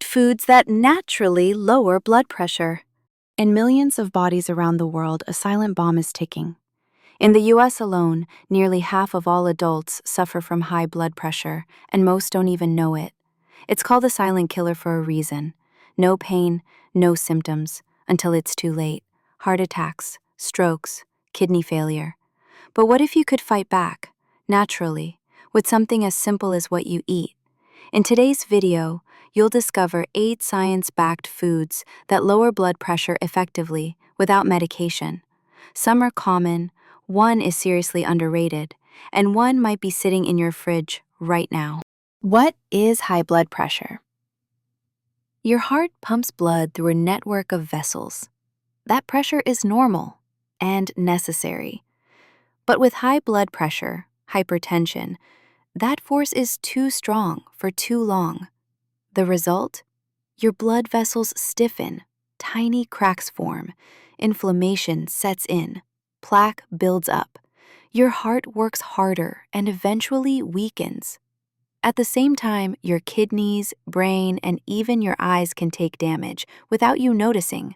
Eat foods that naturally lower blood pressure. In millions of bodies around the world, a silent bomb is ticking. In the US alone, nearly half of all adults suffer from high blood pressure, and most don't even know it. It's called the silent killer for a reason. No pain, no symptoms, until it's too late. Heart attacks, strokes, kidney failure. But what if you could fight back, naturally, with something as simple as what you eat? In today's video, you'll discover 8 science-backed foods that lower blood pressure effectively without medication. Some are common, one is seriously underrated, and one might be sitting in your fridge right now. What is high blood pressure? Your heart pumps blood through a network of vessels. That pressure is normal and necessary. But with high blood pressure, hypertension, that force is too strong for too long. The result? Your blood vessels stiffen, tiny cracks form, inflammation sets in, plaque builds up. Your heart works harder and eventually weakens. At the same time, your kidneys, brain, and even your eyes can take damage without you noticing.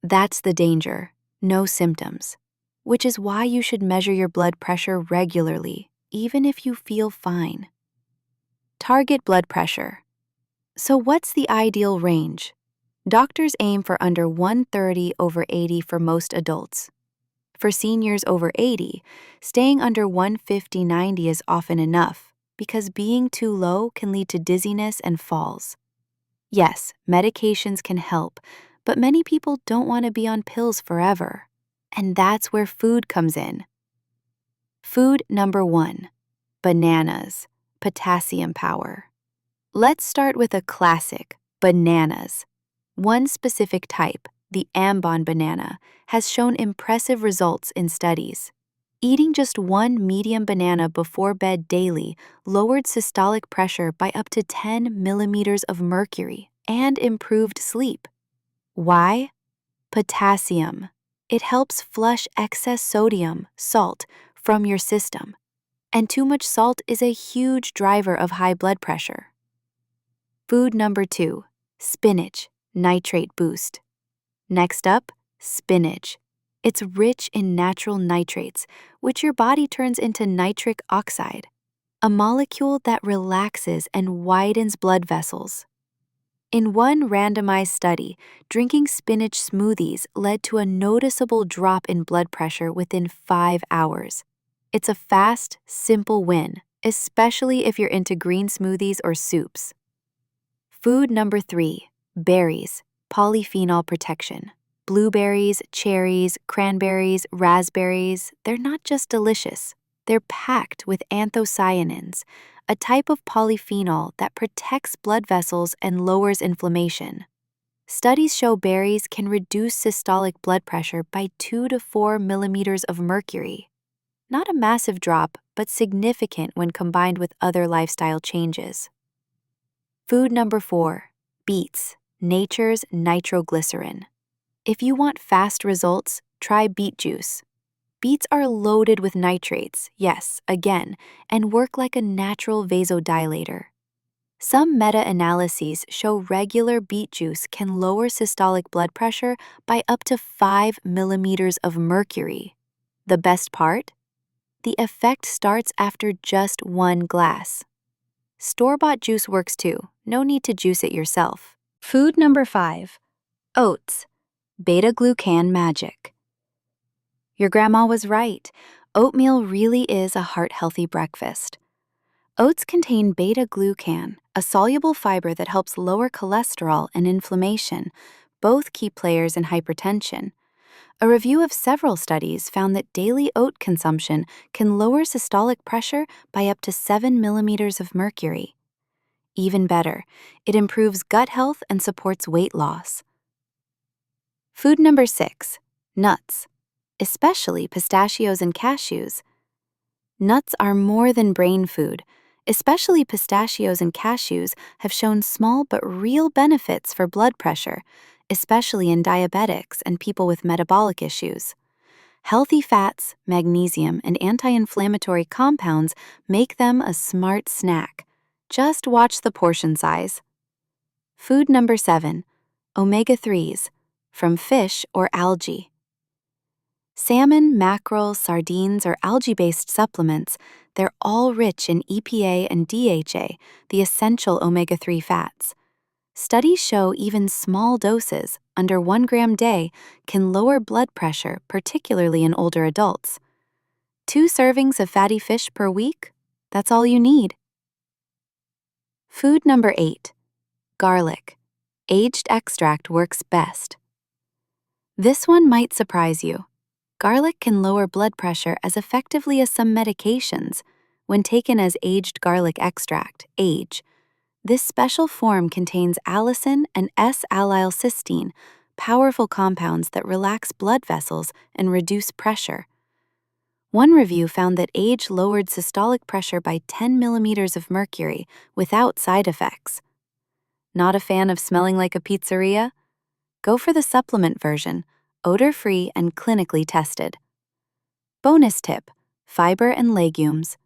That's the danger, no symptoms, which is why you should measure your blood pressure regularly, even if you feel fine. Target blood pressure. So what's the ideal range? Doctors aim for under 130/80 for most adults. For seniors over 80, staying under 150/90 is often enough because being too low can lead to dizziness and falls. Yes, medications can help, but many people don't want to be on pills forever. And that's where food comes in. Food number 1, bananas, potassium power. Let's start with a classic, bananas. One specific type, the Ambon banana, has shown impressive results in studies. Eating just one medium banana before bed daily lowered systolic pressure by up to 10 millimeters of mercury and improved sleep. Why? Potassium. It helps flush excess sodium, salt, from your system. And too much salt is a huge driver of high blood pressure. Food number 2, spinach, nitrate boost. Next up, spinach. It's rich in natural nitrates, which your body turns into nitric oxide, a molecule that relaxes and widens blood vessels. In one randomized study, drinking spinach smoothies led to a noticeable drop in blood pressure within 5 hours. It's a fast, simple win, especially if you're into green smoothies or soups. Food number 3, berries, polyphenol protection. Blueberries, cherries, cranberries, raspberries, they're not just delicious, they're packed with anthocyanins, a type of polyphenol that protects blood vessels and lowers inflammation. Studies show berries can reduce systolic blood pressure by 2 to 4 millimeters of mercury. Not a massive drop, but significant when combined with other lifestyle changes. Food number 4, beets, nature's nitroglycerin. If you want fast results, try beet juice. Beets are loaded with nitrates, yes, again, and work like a natural vasodilator. Some meta-analyses show regular beet juice can lower systolic blood pressure by up to 5 millimeters of mercury. The best part? The effect starts after just one glass. Store-bought juice works too, no need to juice it yourself. Food number 5, oats, beta-glucan magic. Your grandma was right. Oatmeal really is a heart-healthy breakfast. Oats contain beta-glucan, a soluble fiber that helps lower cholesterol and inflammation, both key players in hypertension. A review of several studies found that daily oat consumption can lower systolic pressure by up to 7 millimeters of mercury. Even better, it improves gut health and supports weight loss. Food number 6, nuts, especially pistachios and cashews. Nuts are more than brain food. Especially pistachios and cashews have shown small but real benefits for blood pressure, especially in diabetics and people with metabolic issues. Healthy fats, magnesium, and anti-inflammatory compounds make them a smart snack. Just watch the portion size. Food number 7. Omega-3s, from fish or algae. Salmon, mackerel, sardines, or algae-based supplements, they're all rich in EPA and DHA, the essential omega-3 fats. Studies show even small doses, under 1 gram day, can lower blood pressure, particularly in older adults. 2 servings of fatty fish per week? That's all you need. Food number 8. Garlic. Aged extract works best. This one might surprise you. Garlic can lower blood pressure as effectively as some medications when taken as aged garlic extract, AGE. This special form contains allicin and S-allylcysteine, powerful compounds that relax blood vessels and reduce pressure. One review found that AGE lowered systolic pressure by 10 millimeters of mercury without side effects. Not a fan of smelling like a pizzeria? Go for the supplement version, odor-free and clinically tested. Bonus tip: fiber and legumes.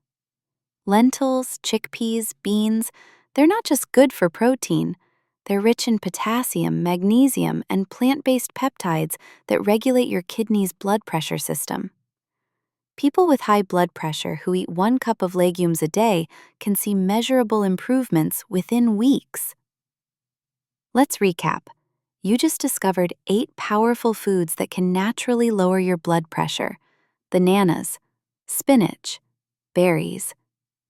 Lentils, chickpeas, beans, they're not just good for protein. They're rich in potassium, magnesium, and plant-based peptides that regulate your kidney's blood pressure system. People with high blood pressure who eat 1 cup of legumes a day can see measurable improvements within weeks. Let's recap. You just discovered 8 powerful foods that can naturally lower your blood pressure: bananas, spinach, berries,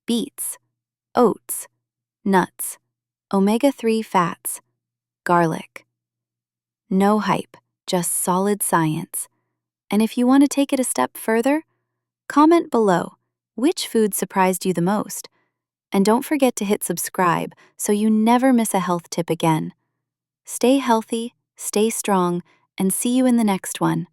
beets, oats, nuts, omega-3 fats, garlic. No hype, just solid science. And if you want to take it a step further, comment below which food surprised you the most. And don't forget to hit subscribe so you never miss a health tip again. Stay healthy, stay strong, and see you in the next one.